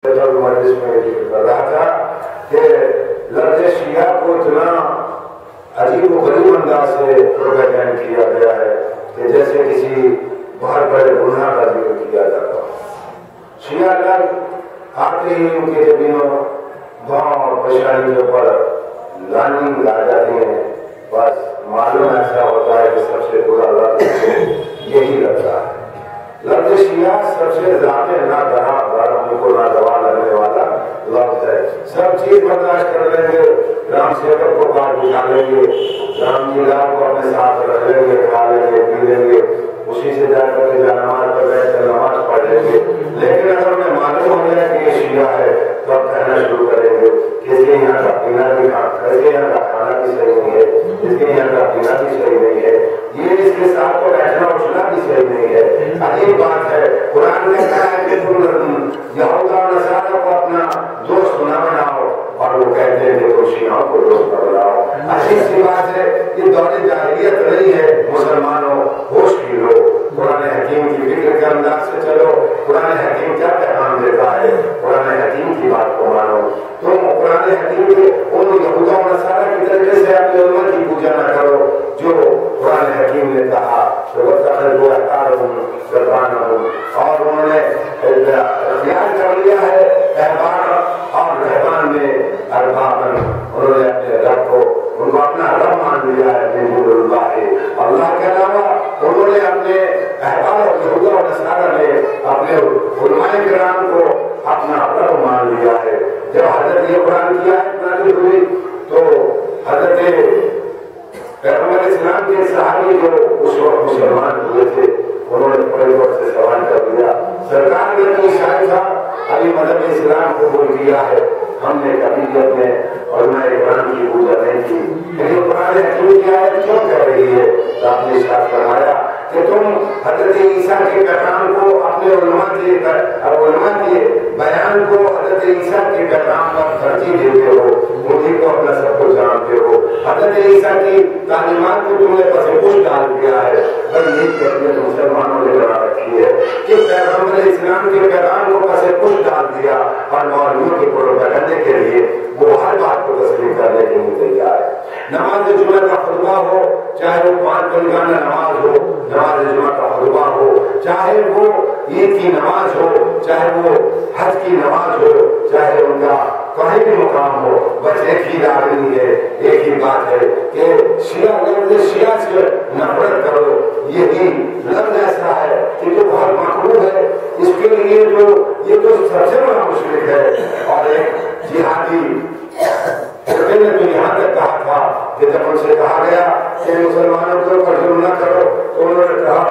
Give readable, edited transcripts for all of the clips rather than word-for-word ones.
مجلس میں ذکر کر رہا تھا کہ لفظ شیعہ کو اتنا عجیب و غریب انداز سے پروپیگنڈ کیا گیا ہے کہ جیسے کسی بہت بڑے گناہ کا ذکر کیا جاتا ہو. شیعہ لوگ آتے ہی ان کے جبینوں بھاؤں اور پریشانیوں پر لانی لا جاتی ہیں. بس معلوم ایسا ہوتا ہے کہ سب سے برا لفظ یہی لگتا ہے. لفظ شیعہ سب سے زیادہ ان کو نادوا لگنے والا لفظ ہے. سب چیز برداشت کر لیں گے, رام سیوک کو بات بٹھا لیں گے, رام جی لال کو اپنے ساتھ رکھ لیں گے, کھا لیں گے, پی لیں گے, اسی سے جا کر کے نماز پر بیٹھ کر نماز پڑھ لیں گے. لیکن اگر انہیں معلوم ہو جائے کہ یہ شیعہ ہے تو اب کہنا شروع کریں گے کہ اس کے یہاں کا پینا بھی اس کے یہاں کا کھانا بھی صحیح نہیں ہے, اس کے یہاں کا پینا بھی صحیح نہیں ہے, یہ اس کے ساتھ تو بیٹھنا اٹھنا بھی صحیح نہیں ہے. عجیب بات ہے. قرآن نے کہا ہے کہ تم یہودہ اور نصارہ کو اپنا دوست نہ بناؤ, اور وہ کہتے ہیں کہ تم شیعوں کو دوست نہ بناؤ. عجیب سی بات ہے. یہ دور جاہلیت نہیں ہے. مسلمانوں ہوش کی لو, قرآن حکیم کی فکر کے انداز سے چلو. قرآن حکیم کیا پیغام دیتا ہے, قرآن حکیم کی بات کو مانو. تم قرآن حکیم کے ان یہودہ اور نصارہ کی طریقے سے اپنے علماء کی پوجا نہ کرو جو قرآن حکیم نے کہا اور انہوں نے اختیار کر لیا ہے احبار اور رہبان میں اربابن. انہوں نے اپنے رب کو ان کو اپنا رب مان لیا ہے من دون اللہ. اللہ کے علاوہ انہوں نے اپنے احبار اور یہودہ اور نصارہ نے اپنے علماء کرام کو اپنا رب مان لیا ہے. جب حضرت یہ قرآن کی آیت نازل ہوئی تو حضرت پیغمبر اسلام کے صحابی جو اس وقت مسلمان ہوئے تھے انہوں نے بڑے وقت سے سوال کر دیا, سرکار نے تو شاید تھا ابھی مذہب اسلام قبول کیا ہے, ہم نے کبھی اپنے علماء کرام کی پوجا نہیں کی, لیکن قرآن حکیم کی آیت کیوں کہہ رہی ہے؟ تو آپ نے ارشاد فرمایا کہ تم حضرت عیسیٰ کے پیغام کو اپنے علماء کے بیان کو حضرت عیسیٰ کے پیغام پر ترجیح دیتے ہو, انہیں کو اپنا سب کچھ جانتے ہو. حضرت عیسیٰ کی تعلیمات کو تم نے پس پش ڈال دیا ہے. پر یہ کیفیت مسلمانوں نے بنا رکھی ہے کہ پیغمبر اسلام کے پیغام کو پس پش ڈال دیا اور مولویوں کے پروپیگنڈے کے لیے وہ ہر بات کو تسلیم کرنے کے لیے تیار ہے. نماز جمعہ کا خطبہ ہو, چاہے وہ 5 پنجانہ نماز ہو, نماز جمعہ کا خطبہ ہو, چاہے وہ عید کی نماز ہو, چاہے وہ حج کی نماز ہو, چاہے ان کا کوئی بھی مقام ہو, بس ایک ہی دعوی ہے, ایک ہی بات ہے کہ شیعہ لفظ شیعہ سے نفرت کرو. یہی لفظ ایسا ہے کہ جو بہت مقبول ہے. اس کے لیے یہ تو سب سے بڑا مشرک ہے. اور ایک جہادی نے تو یہاں تک کہا تھا کہ جب ان سے کہا گیا کہ مسلمانوں کے اوپر ظلم نہ کرو تو انہوں نے کہا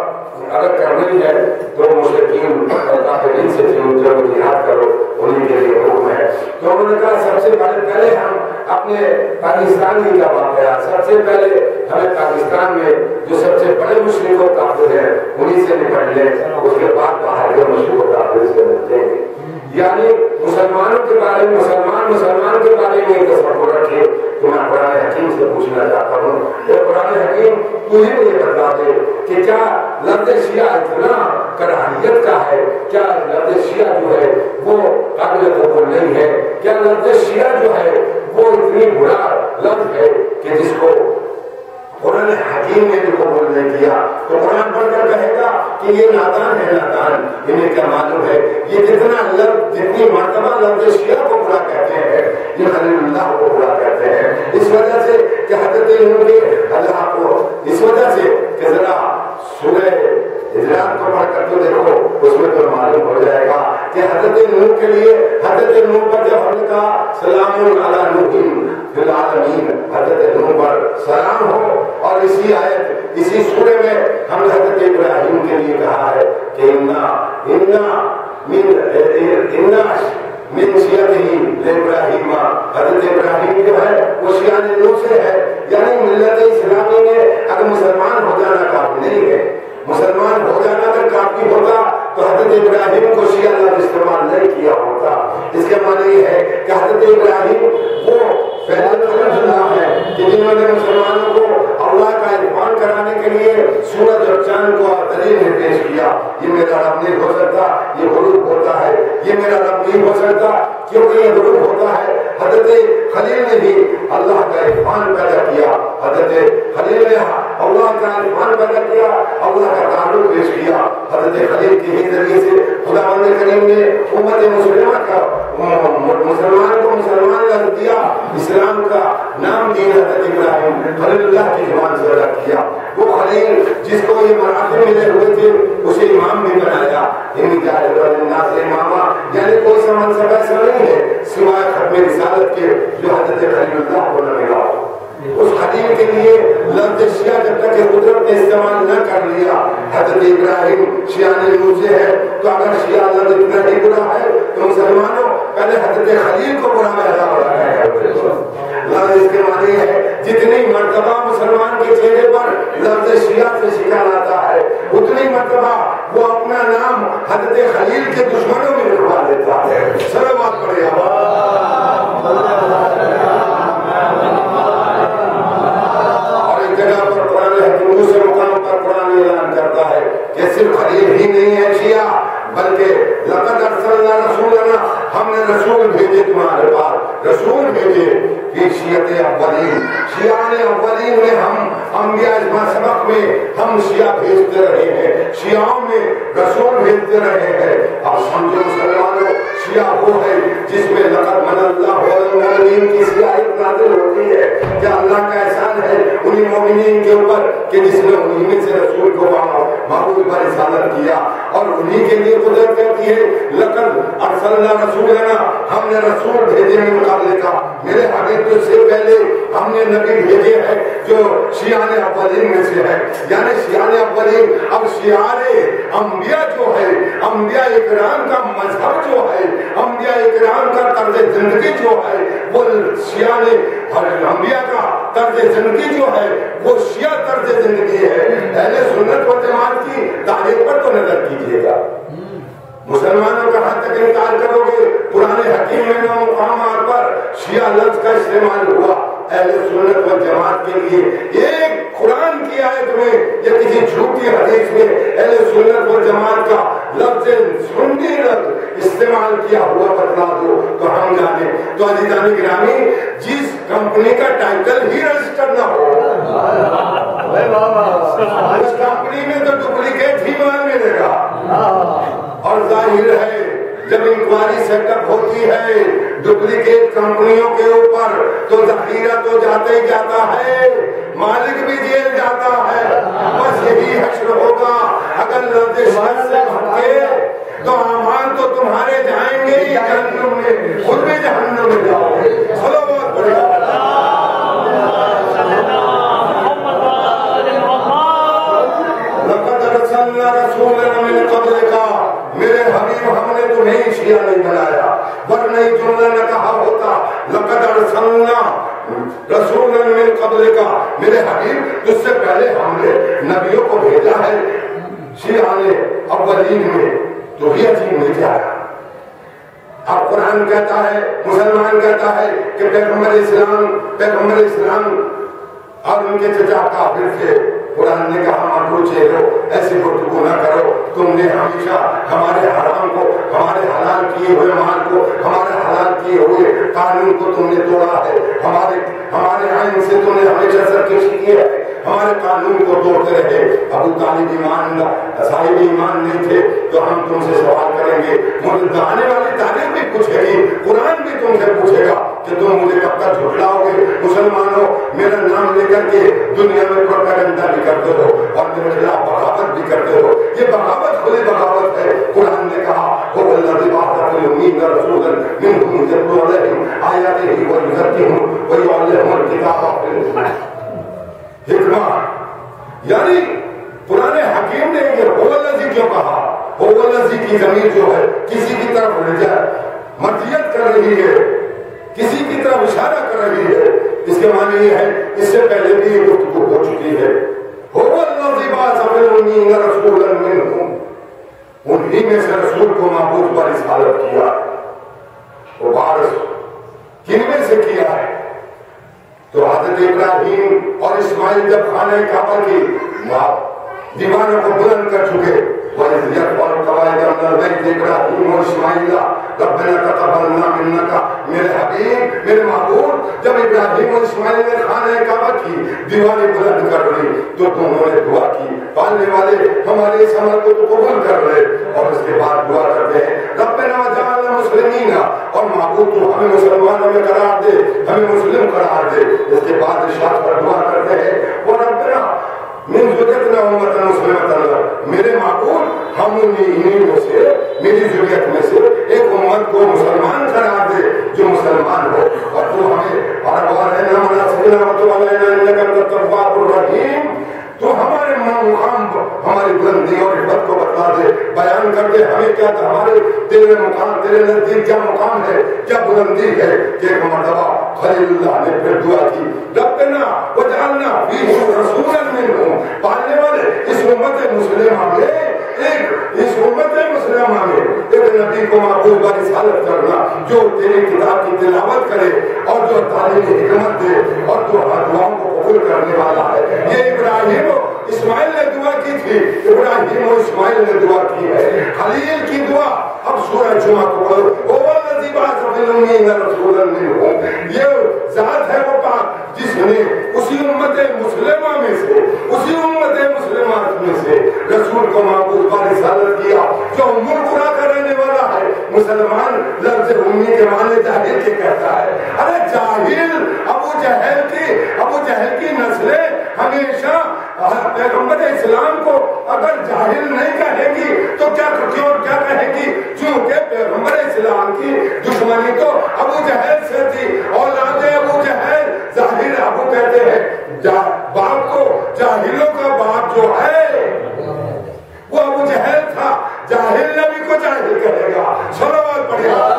اگر کرنی ہے تو مشرکین اور کافرین سے جہاد کرو, انہیں کے لیے حکم ہے. تو انہوں نے کہا سب سے پہلے ہم اپنے پاکستان کی کا واقعہ, سب سے پہلے ہمیں پاکستان میں جو سب سے بڑے مشرک و کافر ہیں انہیں سے نپٹ لیں, اس کے بعد باہر کے مشرک و کافر سے نپٹیں گے. یعنی مسلمانوں کے بارے میں مسلمان کے بارے میں ایک تصور رکھے. تو میں قرآن حکیم سے پوچھنا چاہتا ہوں کہ قرآن حکیم تجھے یہ بتا دے کہ کیا لفظ شیعہ اتنا کراہیت کا ہے, کیا لفظ شیعہ جو ہے وہ قابل قبول نہیں ہے, کیا لفظ شیعہ جو ہے وہ اتنی برا لفظ ہے کہ جس کو قرآن حکیم نے بھی قبول نہیں کیا. تو قرآن پڑھ کر کہے گا کہ یہ نادان ہے, نادان. انہیں کیا معلوم ہے یہ جتنی مرتبہ لفظ شیعہ کو برا کہتے ہیں یہ خلیل اللہ کو برا کہتے ہیں. اس وجہ سے کہ حضرت نوح کے اللہ کو, اس وجہ سے کہ ذرا سورہ اجراء کو پڑھ کر تو دیکھو, اس میں تو معلوم ہو جائے گا کہ حضرت نوح کے لیے حضرت نوح پر جب ہم نے کہا سلام علی نوح فی العالمین, حضرت نوح پر سلام ہو, اور اسی آیت اسی سورے میں ہم نے حضرت ابراہیم کے لیے کہا ہے کہ من شیعته ابراہیم, حضرت ابراہیم جو ہے وہ شیعہ نوح سے ہے. یعنی ملت اسلامی میں اگر مسلمان ہو جانا کافی نہیں ہے, مسلمان ہو جانا اگر کافی ہوتا تو حضرت ابراہیم کو شیعہ لفظ استعمال نہیں کیا ہوتا. اس کے معنی یہ ہے کہ حضرت ابراہیم وہ پہلے اللہ ہے کہ جنہوں نے مسلمانوں کو اللہ کا عرفان کرانے کے لیے سورج اور چاند کو دلیل میں پیش کیا. یہ میرا رب نہیں ہو سکتا, یہ غروب ہوتا ہے, یہ میرا رب نہیں ہو سکتا, کیونکہ یہ غروب ہوتا ہے. حضرت خلیل نے بھی اللہ کا عرفان پیدا کیا. حضرت خلیل نے اللہ کا عرفان پیدا کیا, اللہ کا تعلق پیش کیا. حضرت خلیل کے ہی ذریعے سے خداوند کریم نے امت مسلمہ کا مسلمان کو مسلمان لفظ دیا, اسلام کا نام دیا. حضرت ابراہیم خلیل اللہ کی زبان سے ادا کیا. وہ خلیل جس کو یہ مراتب ملے ہوئے تھے اسے امام بھی بنایا. یعنی کوئی سا منصب ایسا نہیں ہے سوائے ختم رسالت کے جو حضرت خلیل اللہ کو نہ ملا. اس خلیل کے لیے لفظ شیعہ جب تک قدرت نے استعمال نہ کر لیا, حضرت ابراہیم شیعہ نے مجھے ہے تو اگر شیعہ لفظ اتنا ہی برا ہے تو مسلمانوں پہلے حضرت خلیل کو برا محضا ہو رہا ہے. لفظ اس کے معنی ہے جتنی مرتبہ مسلمان کے چہرے پر لفظ شیعہ سے شکار آتا ہے اتنی مرتبہ وہ اپنا نام حضرت خلیل کے دشمنوں میں لکھوا دیتا ہے. صلوات پڑھے کرتا ہے کہ صرف خلیل ہی نہیں ہے شیعہ بلکہ لقد ارسلنا رسولنا, ہم نے رسول بھیجے تمہارے پاس, رسول بھیجے کہ شیعت اولین, شیعان اولین میں ہم انبیاء اجماع سبق میں ہم شیعہ بھیجتے رہے ہیں, شیعوں میں رسول بھیجتے رہے ہیں. اب سمجھو مسلمانوں شیعہ وہ ہے جس میں لقد من اللہ والمؤمنین کی سیاحت نازل ہوتی ہے کہ اللہ کا احسان ہے انہی مومنین کے اوپر کہ جس نے انہی میں سے رسول کو معبود پر رسالت کیا, اور انہی کے لیے قدرت کہتی ہے لقد ارسلنا رسولنا, ہم نے رسول بھیجے میں مقابلے کا میرے حبیب تو سے پہلے ہم نے نبی بھیجے ہیں جو شیعان اولین میں سے ہے. یعنی شیعان اولین اب شیعان انبیاء جو ہے, انبیاء اکرام کا مذہب جو ہے, انبیاء اکرام کا طرز زندگی جو ہے وہ شیعان انبیاء کا طرز زندگی جو ہے وہ شیعہ طرز زندگی ہے. اہل سنت و جماعت کی تاریخ پر تو نظر کیجیے گا. مسلمانوں کا حد تک انکار کرو گے قرآن حکیم میں نو مقامات پر شیعہ لفظ کا استعمال ہوا. اہل سنت و جماعت کے لیے ایک قرآن کی آیت میں یا کسی جھوٹی حدیث میں اہل سنت و جماعت کا لفظ سنی لفظ استعمال کیا ہوا بتلا دو تو ہم جانے. تو عزیزان گرامی جس کمپنی کا ٹائٹل ہی رجسٹر نہ ہو اس کمپنی میں تو ڈپلیکیٹ ہی مال ملے گا. اور ظاہر ہے جب انکوائری سیٹ اپ ہوتی ہے ڈپلیکیٹ کمپنیوں کے اوپر تو ذخیرہ تو جاتے ہی جاتا ہے, مالک بھی جیل جاتا ہے. بس یہی حشر ہوگا اگر لفظ شرط سے ہٹے تو اعمال تو تمہارے جائیں گے ہی جہنم میں, خود بھی جہنم میں جاؤ گے. چلو بہت بڑھیا. لقد ارسلنا رسولنا من قبلک, میرے حبیب ہم نے تمہیں شیعہ نہیں بنایا ورنہ جملہ نہ کہا ہوتا لقد ارسلنا رسولا من قبلک, میرے حبیب تجھ سے پہلے ہم نے نبیوں کو بھیجا ہے شیعان اولین میں. تو یہ عجیب نہیں کیا ہے. اب قرآن کہتا ہے, مسلمان کہتا ہے کہ پیغمبر اسلام اور ان کے چچا کافر تھے. قرآن نے کہا مکرو چہرو ایسی گفتگو نہ کرو, تم نے ہمیشہ ہمارے حرام کو, ہمارے حلال کیے ہوئے مال کو, ہمارے حلال کیے ہوئے قانون کو تم نے توڑا ہے. ہمارے آئین سے تم نے ہمیشہ سرکشی کی ہے, ہمارے قانون کو توڑتے رہے. ابو طالب صاحب ایمان نہیں تھے تو ہم تم سے سوال کریں گے. آنے والی تاریخ بھی پوچھے گی, قرآن بھی تم سے پوچھے گا کہ تم مجھے کب تک جھٹلاؤ گے. مسلمانوں میرا نام لے کر کے دنیا میں پروپیگنڈا بھی کرتے ہو اور میرے خلاف بغاوت بھی کرتے ہو. یہ بغاوت کھلی بغاوت ہے. قرآن نے کہا هو الذي بعث في الأميين رسولا منهم يتلو عليهم آياته ويزكيهم ويعلمهم الكتاب والحكمة. یعنی قرآن حکیم نے یہ هو الذي کیوں کہا؟ هو الذي کی ضمیر جو ہے کسی کی طرف رجع مرجعیت کر رہی ہے, کسی کی طرف اشارہ کر رہی ہے. اس کے معنی یہ ہے اس سے پہلے بھی یہ گفتگو ہو چکی ہے. هو الذي بعث في الأميين رسولا منهم, انہی میں سے رسول کو معبود پر رسالت کیا. وہ بارش کن میں سے کیا ہے؟ تو حضرت ابراہیم اور اسماعیل جب خانہ کعبہ کی دیواروں کو بلند کر چکے, وَإِذْ يَرْفَعُ الْقَوَاعِدَ مِنَ الْبَيْتِ إِبْرَاهِيمُ وَإِسْمَاعِيلُ رَبَّنَا تَقَبَّلْ مِنَّا میرے معبود جب ابراہیم اور اسماعیل نے خانہ کعبہ کی دیواریں بلند کر لی تو دونوں نے دعا کی پالنے والے ہمارے اس عمل کو تو قبول کر لے اور اس کے بعد دعا کرتے ہیں ربنا وجعلنا مسلمین اور معبود تو ہمیں مسلمانوں میں قرار دے ہمیں مسلم قرار دے اس کے بعد ارشاد پر دعا کرتے ہیں وہ ربنا من ذریتنا امتا مسلمۃ میرے معبود ہم انہیں میں سے میری ذریت میں سے ایک امت کو مسلمان قرار دے جو مسلمان ہو اور تو ہمیں وارنا مناسکنا وتب علینا انک انت التواب الرحیم تو ہمارے مقام ہماری بلندی اور عزت کو بتلا دے بیان کر دے ہمیں کیا ہمارے تیرے مقام تیرے نزدیک کیا مقام ہے کیا بلندی ہے کہ ایک مرتبہ خلیل اللہ نے پھر دعا کی ربنا وجعلنا فیہم رسولا منہم پالنے والے اس امت مسلمہ میں اس امت مسلمہ میں ایک نبی کو معبود و رسالت کرنا جو تیری کتاب کی تلاوت کرے اور جو تعلیم حکمت دے اور جو دعاؤں کو قبول کرنے والا ہے یہ ابراہیم اسماعیل نے دعا کی تھی ابراہیم و اسماعیل نے دعا کی ہے خلیل کی دعا اب سورہ جمعہ کو پڑھو وہ الذی بعث فی الامین رسولا منہم یہ ذات ہے وہ پاک جس نے اسی امت مسلمہ میں سے اسی امت مسلمہ میں سے رسول کو معبود و رسالت کیا جو ام القری کا رہنے والا ہے مسلمان لفظ امی کے معنی جاہل کے کہتا ہے ارے جاہل ابو جہل کی نسلیں ہمیشہ پیغمبر اسلام کو اگر جاہل نہیں کہے گی تو کیا کہے گی چونکہ پیغمبر اسلام کی دشمنی تو ابو جہل سے تھی اولاد ابو جہل ظاہر ابو کہتے ہیں باپ کو جاہلوں کا باپ جو ہے وہ ابو جہل تھا جاہل نبی کو جاہل کہے گا صلوات پڑھے گا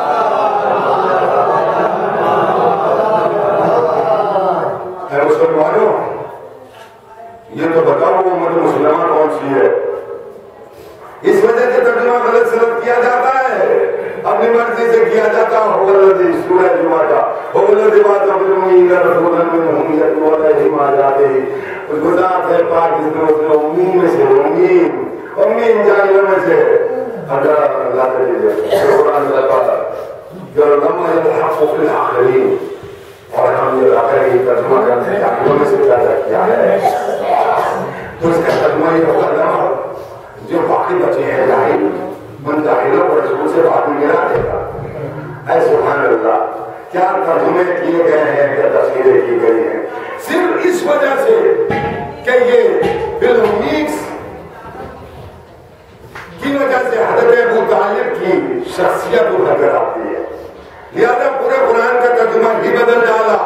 اے مسلمانوں یہ تو بتاؤ امت مسلمہ کون سی ہے اس وجہ سے ترجمہ غلط سلط کیا جاتا ہے اپنی مرضی سے کیا جاتا ہے سورہ جمعہ کا گزار ہے پاک جس میں امین میں سے امین جاہلوں میں سے اللہ کے قرآن جو لمحہ الحق فی الآخرین اور ہم یہ آخری ترجمہ کرتے ہیں جاہلوں میں سے پیدا کیا ہے تو اس کا ترجمہ یہ ہوگا لمحہ جو باقی بچے ہیں جاہل من جاہلوں کو رسول سے بات میں گرا دے گا اے سبحان اللہ کیا ترجمے کیے گئے ہیں کیا تفسیریں کی گئی ہیں صرف اس وجہ سے کہ یہ بالامین کی وجہ سے حضرت ابو طالب کی شخصیت نظر آتی ہے لہذا پورے قرآن کا ترجمہ ہی بدل ڈالا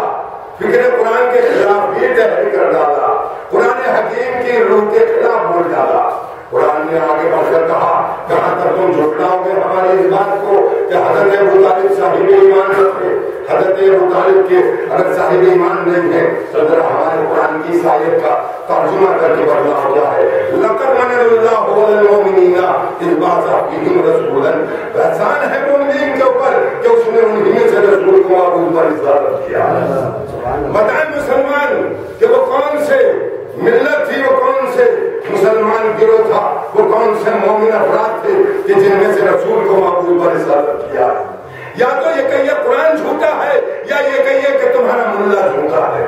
فکر قرآن کے خلاف بھی تحریر کر ڈالا قرآن حکیم کی روح کے خلاف بول ڈالا قرآن نے آگے بڑھ کر کہا کہاں تک تم جھٹلاؤ گے ہماری اس بات کو کہ حضرت ابو طالب صاحب ایمان رکھتے حضرت ابو طالب کے اگر صاحب ایمان نہیں ہے تو ذرا ہمارے قرآن کی آیت کا ترجمہ کر کے بدلا ہو گیا ہے لقد من اللہ علی المؤمنین اذ بعث فیہم رسولا احسان ہے مومنین کے اوپر کہ اس نے انہی میں سے رسول کو معبود و رسالت کیا بتائیں مسلمان کہ وہ کون سے ملت تھی وہ کون سے مسلمان گروہ تھا وہ کون سے مومن افراد تھے کہ جن میں سے رسول کو معبود و رسالت کیا یا تو یہ کہیے قرآن جھوٹا ہے یا یہ کہیے کہ تمہارا ملا جھوٹا ہے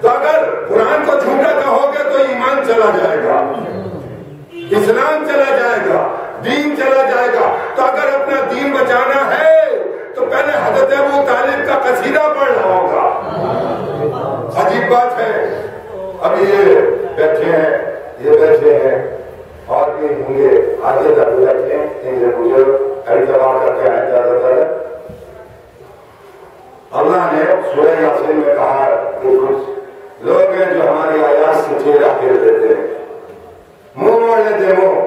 تو اگر قرآن کو جھوٹا کہو گے تو ایمان چلا جائے گا اسلام چلا جائے گا دین چلا جائے گا تو اگر اپنا دین بچانا ہے تو پہلے حضرت ابو طالب کا قصیدہ پڑھنا ہوگا عجیب بات ہے اب یہ بیٹھے ہیں اور بھی ہوں گے آگے تک بیٹھے ان سے مجھے اعتبار کر کے آئے زیادہ تر اللہ نے سورہ یاسین میں کہا کہ کچھ لوگ ہیں جو ہماری آیات سے چہرہ پھیر دیتے ہیں منہ موڑ لیتے منہ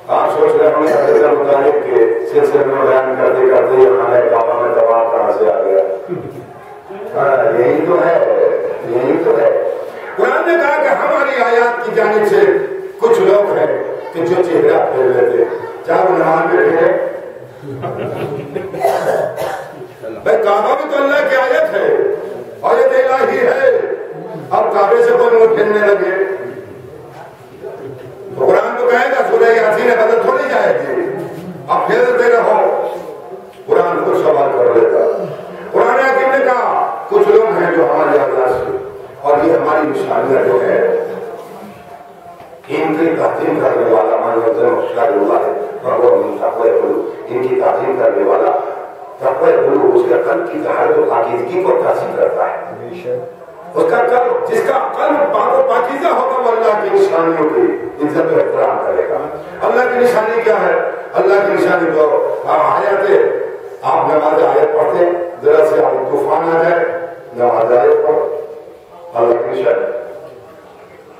آپ سوچ رہے ہمیں حضرت ابو طالب کے سلسلے میں بیان کرتے کرتے یہ خانہ کعبہ میں تباہ کہاں سے آ گیا یہی تو ہے قرآن نے کہا کہ ہماری آیات کی جانب سے کچھ لوگ ہیں کہ جو چہرہ پھیر لیتے چاہے وہ نماز میں پھیرے بھائی کعبہ بھی تو اللہ کی آیت ہے آیت الہی ہے اب کعبے سے کوئی منہ پھیرنے لگے تو قرآن تو کہے گا سورہ یاسین بدل تھوڑی جائے گی اب پھیرتے رہو تعظیم کرنے والا ان کی تعظیم کرنے والا تقوی قلوب اس کے قلب کی طہارت و پاکیزگی کو تحسین کرتا ہے. اس کا قلب جس کا قلب پاک و پاکیزہ ہوگا وہ اللہ کی نشانیوں کی عزت و احترام کرے گا. اللہ کی نشانی کیا ہے؟ اللہ کی نشانی تو آیت ہے. آپ نماز آیت پڑھتے ہیں ذرا سے آپ طوفان آ جائے نماز آیت پڑھو اللہ کی نشانی.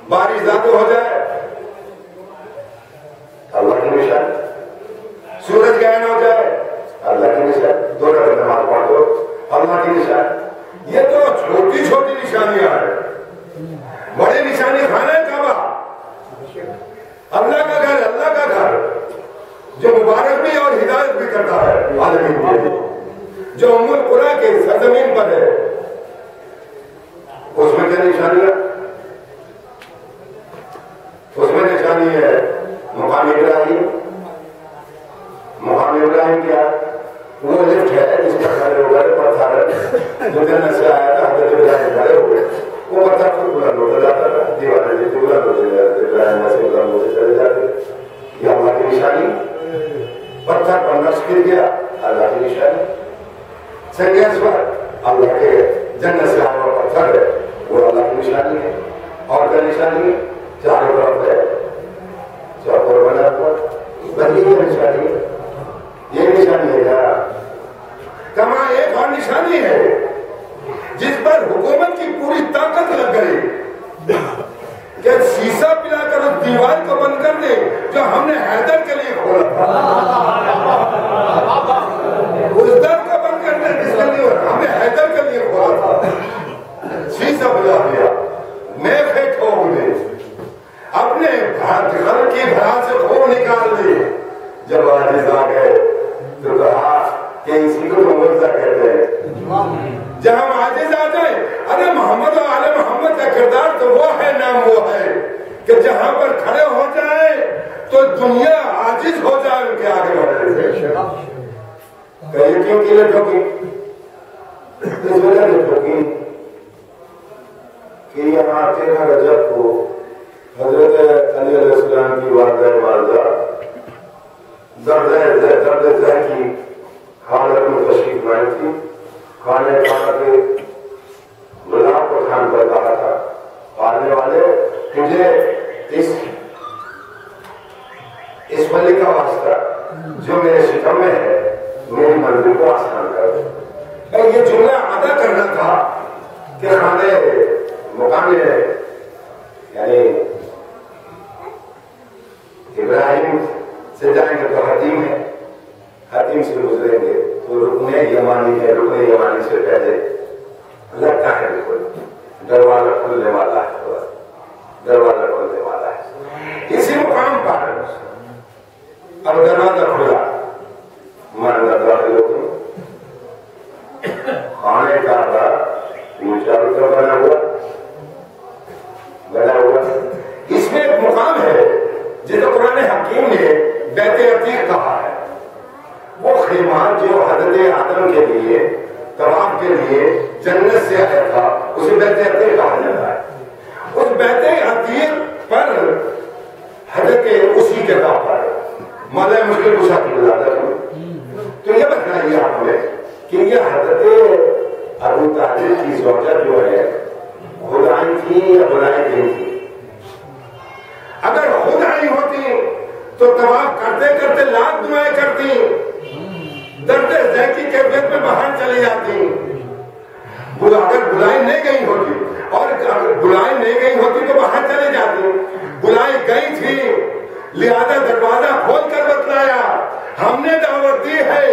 بارش زیادہ ہو جائے اللہ کی نشانی. سورج گہن ہو جائے اللہ کی نشانی. دو رکعت نماز پڑھ دو اللہ کی نشانی. یہ تو چھوٹی چھوٹی نشانیاں ہیں. بڑی نشانی خانہ کعبہ اللہ کا گھر, اللہ کا گھر جو مبارک بھی اور ہدایت بھی کرتا ہے عالمین کے لیے, جو ام القریٰ کے سرزمین پر ہے. اس میں کیا نشانی ہے؟ اس میں نشانی ہے مقام ابراہیم. مقام ابراہیم کیا؟ وہ لفٹ ہے جس کا کھڑے ہو گئے پتھر جو جنت سے آیا تھا حضرت ابراہیم کھڑے ہو گئے. وہ پتھر خود بلند ہوتا جاتا تھا, دیوانے جیسے بلند ہوتے جاتے, ابراہیم ایسے بلند ہوتے چلے جاتے. یہ اللہ کی نشانی. پتھر پر نقش گر گیا اللہ کی نشانی. سنگیسور اللہ کے جنت سے آیا ہوا پتھر ہے وہ اللہ کی نشانی ہے. اور کیا نشانی ہے؟ چاروں طرف ہے چوکور بنا ہوا بدلی کی نشانی ہے. یہ نشانی ہے کیا؟ کما ایک اور نشانی ہے جس پر حکومت کی پوری طاقت لگ گئی کہ شیشہ پلا کر اس دیوار کو بند کر دے جو ہم نے حیدر کے لیے کھولا تھا. اس در کو بند کر دے جس کے لیے ہم نے حیدر کے لیے کھولا تھا. شیشہ پلا دیا, میخے ٹھوک دے, اپنے گھر کی گھرا سے خون نکال دی. جب عاجز آ گئے تو کہا کہ اسی کو تو معجزہ کہتے ہیں. جہاں عاجز آ جائے, ارے محمد و آل محمد کا کردار تو وہ ہے, نام وہ ہے کہ جہاں پر کھڑے ہو جائے تو دنیا عاجز ہو جائے ان کے آگے بڑھنے سے. کہیں کیوں کے لیے ٹھوکی؟ اس وجہ سے ٹھوکی کہ یہاں 13 رجب کو حضرت علی علیہ السلام کی والدہ درد ذہ کی حالت میں تشریف لائی تھی. کھانے کھانا کے گلاب کو کھان پر کہا تھا پالنے والے تجھے اس ولی کا واسطہ جو میرے شکم میں ہے میری منزل کو آسان کر دے. یہ جملہ ادا کرنا تھا کہ کھانے مقام یعنی ابراہیم سے جائیں گے تو حتیم ہے, حتیم سے گزریں گے تو رکن یمانی ہے. رکن یمانی سے پہلے لگتا ہے بالکل دروازہ کھلنے والا ہے, دروازہ کھلنے والا ہے. اسی مقام پر اب دروازہ کھلا, من داخل ہو گئی. کھانے کا چاروں طرف بنا ہوا. اس میں ایک مقام ہے جسے قرآن حکیم نے بیت عتیق کہا ہے. وہ خیمہ جو حضرت آدم کے لیے طواف کے لیے جنت سے آیا تھا اسے بیت عتیق کہا جاتا ہے. اس بیت عتیق پر حضرت اسی کے طور پر مولا مشکل کشا کی گزارا تو یہ بتائیے آپ ہمیں کہ یہ حضرت ابو طالب کی زوجہ جو ہے خود آئی تھی یا بلائی گئی تھی؟ اگر خود آئی ہوتی تو طواف کرتے کرتے لاکھ دعائیں کرتی, درد ذہ کی کیفیت میں باہر چلی جاتی. اگر بلائی نہیں گئی ہوتی اور اگر بلائی نہیں گئی ہوتی تو باہر چلی جاتی. بلائی گئی تھی لہذا دروازہ کھول کر بتلایا, ہم نے دعوت دی ہے